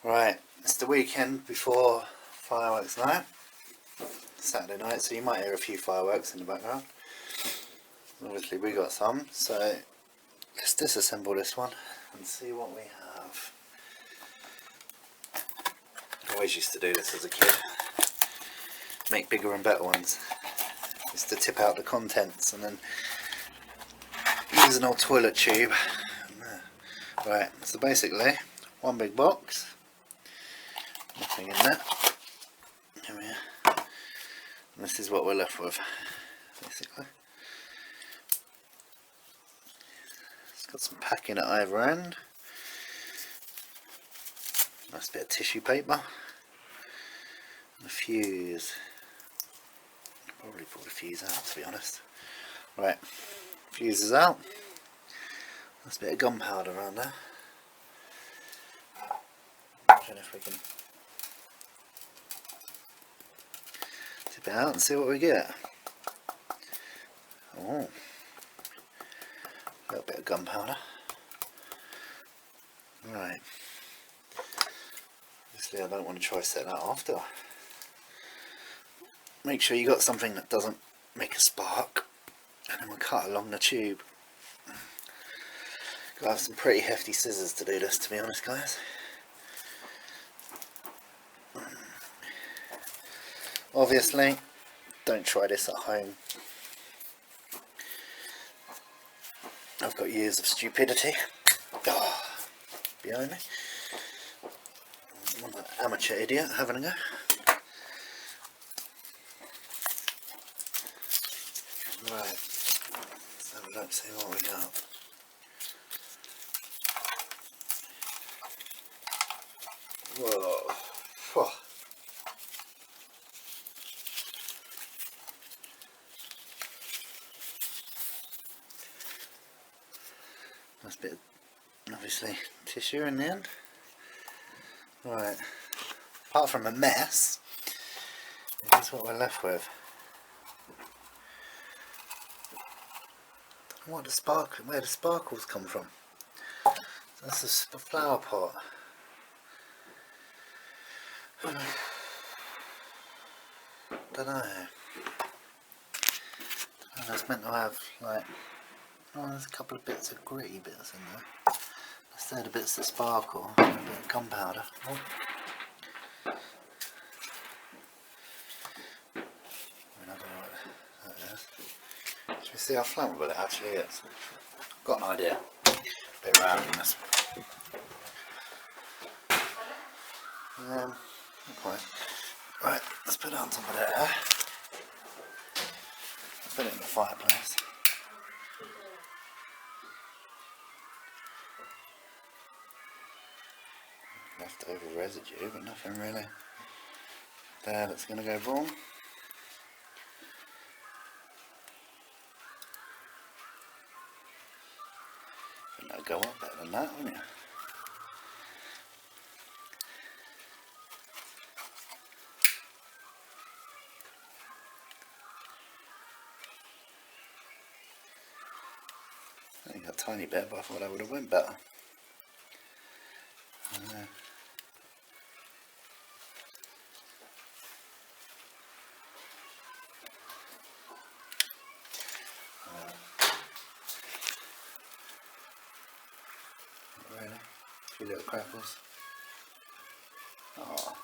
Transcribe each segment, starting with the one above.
Right, it's the weekend before fireworks night, Saturday night, so you might hear a few fireworks in the background. Obviously we got some, so let's disassemble this one and see what we have. I always used to do this as a kid, make bigger and better ones. Just to tip out the contents and then use an old toilet tube. Right, so basically one big box, nothing in there. Here we are. And this is what we're left with, basically. It's got some packing at either end. Nice bit of tissue paper. And a fuse. Probably pull the fuse out, to be honest. Right, fuse is out. Nice bit of gunpowder around there. I don't know if we can tip it out and see what we get. Oh, a little bit of gunpowder. Right. Obviously I don't want to try set that off, do I? Make sure you got something that doesn't make a spark, and then we'll cut along the tube. Gotta have some pretty hefty scissors to do this, to be honest, guys. Obviously, don't try this at home. I've got years of stupidity behind me. I'm an amateur idiot having a go. Right, let's have a look, see what we got. Whoa. Whoa. Nice bit of, obviously, tissue in the end. Right, apart from a mess, this is what we're left with. What where the sparkles come from. That's a flower pot. Don't know. It's meant to have like, oh, there's a couple of bits of gritty bits in there. Instead of bits that sparkle, a bit of gunpowder. Oh. I don't know what that is. Should we see how flammable it actually is? I've got an idea. A bit round in this. Not quite. Right, let's put it on top of there. Put it in the fireplace. Leftover residue, but nothing really there that's going to go wrong. I think that'll go up better than that, wouldn't it? I think got a tiny bit, but I thought that would have went better. Really? A few little crackles. Oh.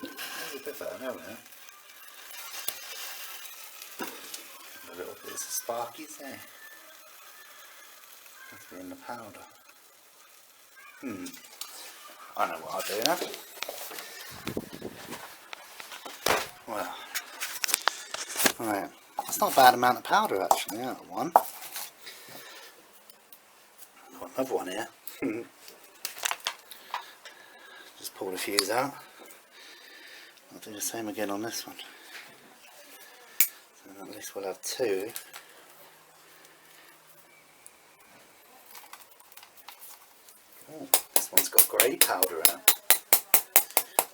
There's a bit better now, isn't it? A little bits of sparkies there. Must be in the powder. I know what I'll do now. Well, right. That's not a bad amount of powder actually out of one. Got another one here. Just pull the fuse out. I'll do the same again on this one. So at least we'll have two. Oh, this one's got grey powder in it.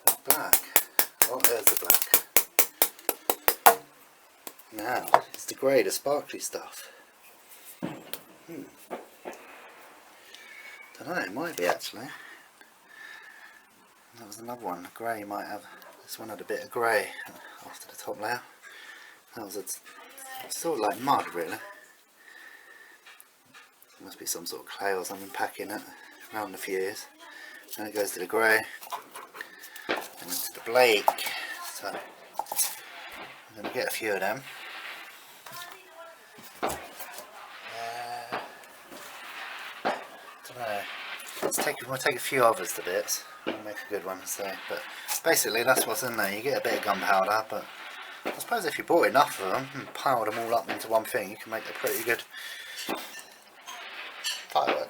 That's black. Oh, there's the black. Now, it's the grey, the sparkly stuff. don't know, it might be actually. That was another one. Grey might have. This one had a bit of grey after the top layer. That was sort of like mud, really. Must be some sort of clay or something packing it around the fuse. Then it goes to the grey, and into the Blake. So I'm going to get a few of them. Don't know. We'll take a few others to bits. We'll make a good one. So, but basically that's what's in there. You get a bit of gunpowder, but I suppose if you bought enough of them and piled them all up into one thing, you can make a pretty good firework.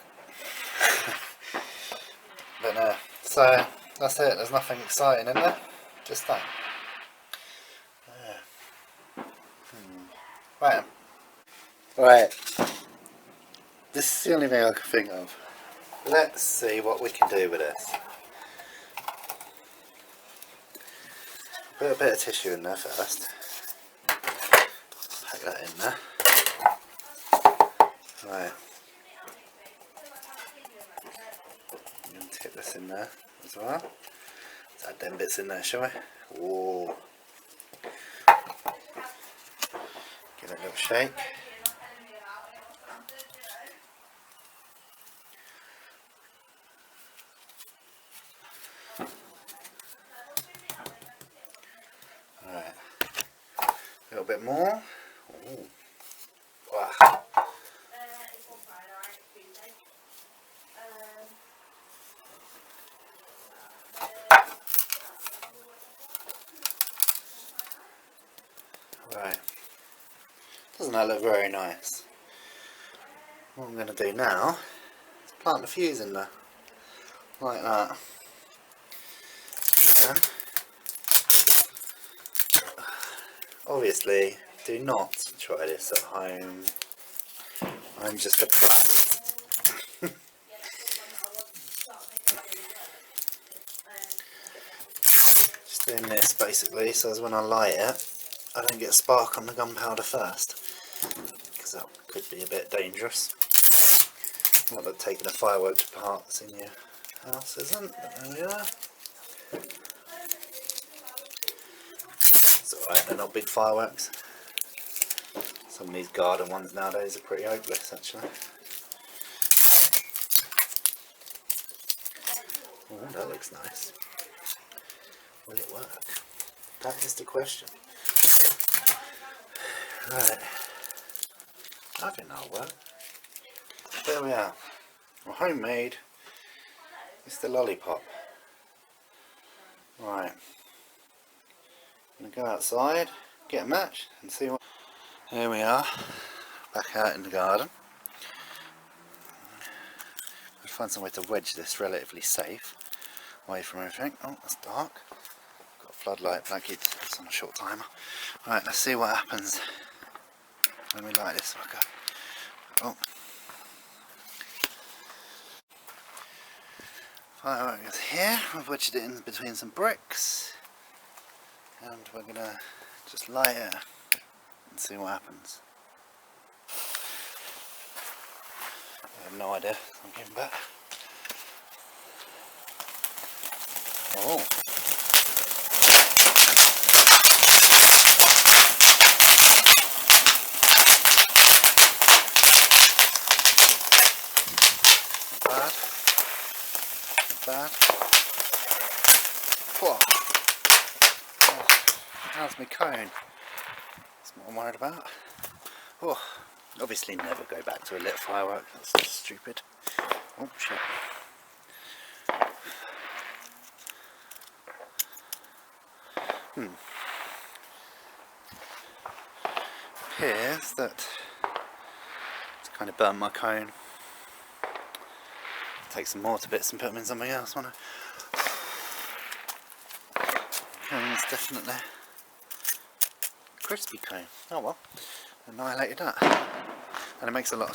But no, so that's it. There's nothing exciting in there. Just that. Yeah. Right. This is the only thing I can think of. Let's see what we can do with this. Put a bit of tissue in there first. Pack that in there. Right. I'm going to tip this in there as well. Let's add them bits in there, shall we? Whoa. Give it a little shake. Right. A little bit more. Ooh. Wow. Right. Doesn't that look very nice? What I'm going to do now is plant the fuse in there. Like that. Okay. Obviously, do not try this at home. I'm just a pro. Just doing this basically so as when I light it, I don't get a spark on the gunpowder first, because that could be a bit dangerous. Not that taking a firework apart that's in your house isn't, but there we are. It's alright, they're not big fireworks. Some of these garden ones nowadays are pretty hopeless actually. Oh, that looks nice. Will it work? That is the question. Right. I think that'll work. There we are. A homemade Mr. Lollipop. Right. I'm going to go outside, get a match and see what... Here we are, back out in the garden. I'll find some way to wedge this relatively safe, away from everything. Oh, that's dark. Got a floodlight, that keeps it's on a short timer. Right, let's see what happens when we light this sucker. Oh. Firework is here. I've wedged it in between some bricks. And we're going to just light it and see what happens. I have no idea. I'm getting back. Oh. Not bad. Whoa. Oh, how's my cone? That's what I'm worried about. Oh, obviously never go back to a lit firework, that's stupid. Oh shit. Appears that it's kind of burnt my cone. Take some more to bits and put them in something else, won't I? Cone's definitely crispy cone. Oh well, annihilated that. And it makes a lot of